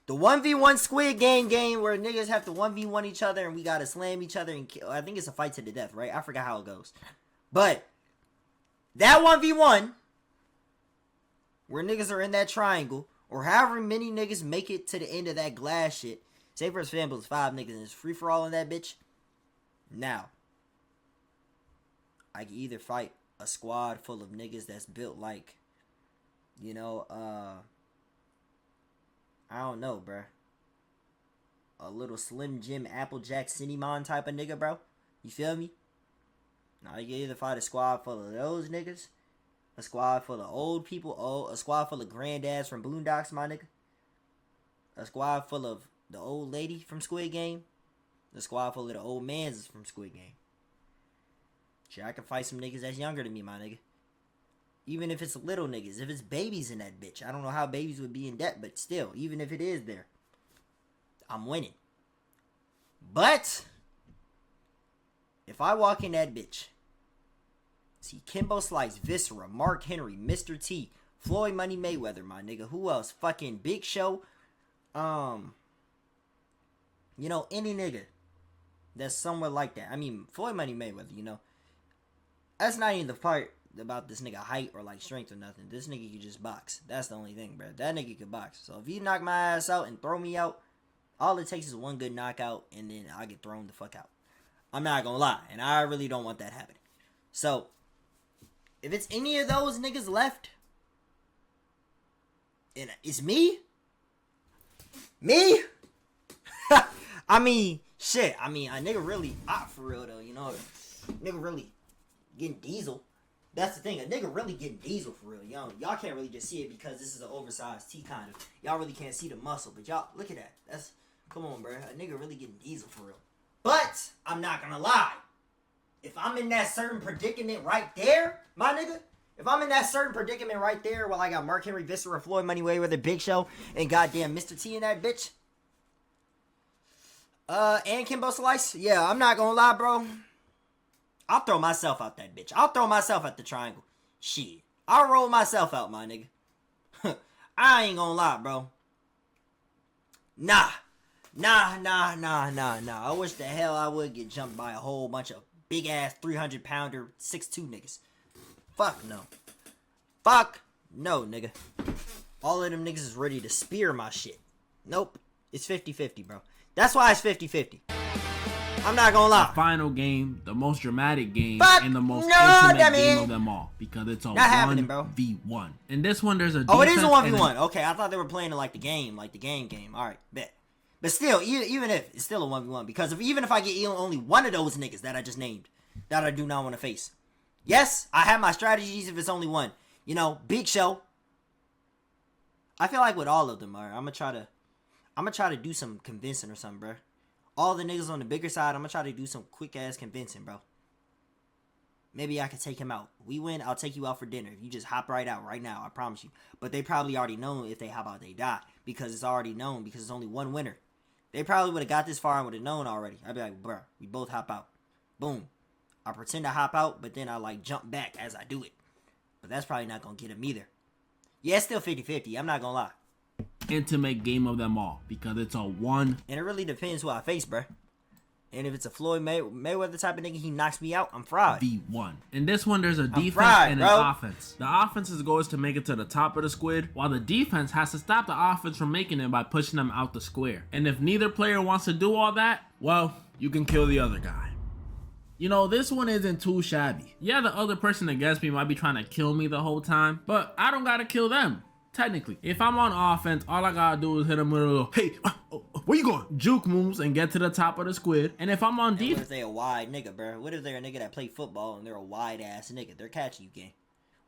The 1v1 Squid game where niggas have to 1v1 each other and we gotta slam each other and kill. I think it's a fight to the death, right? I forgot how it goes. But that 1v1 where niggas are in that triangle, or however many niggas make it to the end of that glass shit. Say for example, it's 5 niggas and it's free for all in that bitch. Now, I can either fight a squad full of niggas that's built like, I don't know, bruh. A little Slim Jim Applejack Cinnamon type of nigga, bro. You feel me? Now, you can either fight a squad full of those niggas, a squad full of old people, a squad full of granddads from Boondocks, my nigga. A squad full of the old lady from Squid Game. The squad full of the old mans from Squid Game. Shit, I can fight some niggas that's younger than me, my nigga. Even if it's little niggas, if it's babies in that bitch. I don't know how babies would be in debt, but still, even if it is there, I'm winning. But if I walk in that bitch, see Kimbo Slice, Viscera, Mark Henry, Mr. T, Floyd Money Mayweather, my nigga. Who else? Fucking Big Show. Any nigga that's somewhere like that. I mean, Floyd Money Mayweather, That's not even the part about this nigga height or like strength or nothing. This nigga can just box. That's the only thing, bro. That nigga can box. So if you knock my ass out and throw me out, all it takes is one good knockout and then I get thrown the fuck out. I'm not gonna lie. And I really don't want that happening. So, if it's any of those niggas left, and it's me? I mean, shit. I mean, a nigga really, for real though, nigga really getting diesel. That's the thing, a nigga really getting diesel for real. Y'all can't really just see it because this is an oversized tee kind of. Y'all really can't see the muscle, but y'all, look at that. Come on, bro. A nigga really getting diesel for real. But, I'm not gonna lie. if I'm in that certain predicament right there, my nigga, if I'm in that certain predicament right there, while I got Mark Henry, Viscera, Floyd, Money Mayweather, Big Show, and goddamn Mr. T in that bitch, and Kimbo Slice, yeah, I'm not gonna lie, bro. I'll throw myself out that bitch. I'll throw myself at the triangle. Shit. I'll roll myself out, my nigga. I ain't gonna lie, bro. Nah. I wish the hell I would get jumped by a whole bunch of big ass 300-pounder 6'2" niggas. Fuck no. Fuck no, nigga. All of them niggas is ready to spear my shit. Nope. It's 50-50, bro. That's why it's 50-50. I'm not gonna lie. The final game, the most dramatic game, Fuck and the most no, intimate dummy. game of them all, because it's a Not happening, bro. 1v1. In this one, there's a Oh, it is a defense and 1v1. Okay, I thought they were playing it like the game game. All right, bet. But still, even if it's still a 1v1, because even if I get only one of those niggas that I just named, that I do not want to face. Yes, I have my strategies if it's only one. You know, Big Show. I feel like with all of them, I'm gonna try to do some convincing or something, bro. All the niggas on the bigger side, I'm gonna try to do some quick ass convincing, bro. Maybe I could take him out. We win, I'll take you out for dinner. If you just hop right out right now, I promise you. But they probably already know if they hop out, they die. Because it's already known, because it's only one winner. They probably would have got this far and would have known already. I'd be like, bruh, we both hop out. Boom. I pretend to hop out, but then I like jump back as I do it. But that's probably not gonna get him either. Yeah, it's still 50-50, I'm not gonna lie. intimate game of them all, because it's a 1v1. And it really depends who I face, bruh. And if it's a Floyd Mayweather type of nigga, he knocks me out, I'm fried. In this one, there's a defense fried, and bro. an offense. The offense's goal is to make it to the top of the squid, while the defense has to stop the offense from making it by pushing them out the square. And if neither player wants to do all that, well, you can kill the other guy. You know, this one isn't too shabby. Yeah, the other person against me might be trying to kill me the whole time, but I don't gotta kill them. Technically, if I'm on offense, all I gotta do is hit them with a little, hey, where you going? Juke moves and get to the top of the squid. And if I'm on defense, what if they a wide nigga, bro? What if they're a nigga that play football and they're a wide ass nigga? They're catching you, gang.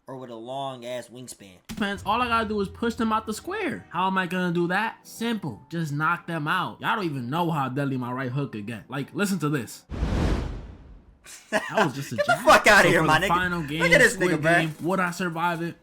Or with a long ass wingspan. all I gotta do is push them out the square. How am I gonna do that? Simple, just knock them out. Y'all don't even know how deadly my right hook could get. Like, listen to this. That was just a Get the fuck out of here, my nigga. Final game, Look at this Squid nigga, bro. game, would I survive it?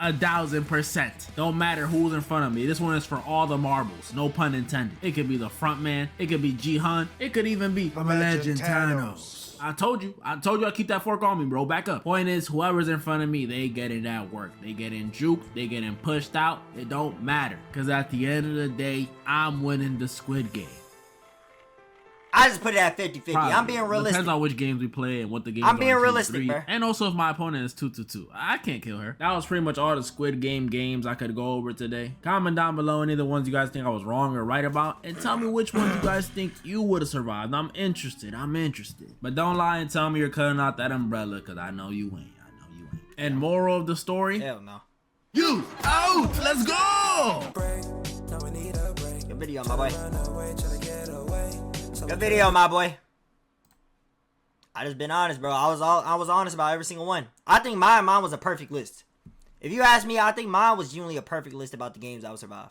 1000%. Don't matter who's in front of me. This one is for all the marbles. No pun intended. It could be the front man. It could be Jihan. It could even be Legend Thanos. I told you I keep that fork on me, bro. Back up. Point is, whoever's in front of me, they getting that work. They getting juked. They getting pushed out. It don't matter. Because at the end of the day, I'm winning the Squid Game. I just put it at 50-50. I'm being realistic. Depends on which games we play and what the games I'm are being in realistic, 2-3. bro. And also if my opponent is 2-2. I can't kill her. That was pretty much all the Squid Game games I could go over today. Comment down below any of the ones you guys think I was wrong or right about. And tell me which ones you guys think you would have survived. I'm interested. But don't lie and tell me you're cutting out that umbrella, because I know you ain't. And moral of the story? Hell no. You out! Let's go! Good video, my boy. Good video, my boy. I just been honest, bro. I was honest about every single one. I think mine was a perfect list. If you ask me, I think mine was genuinely a perfect list about the games I would survive.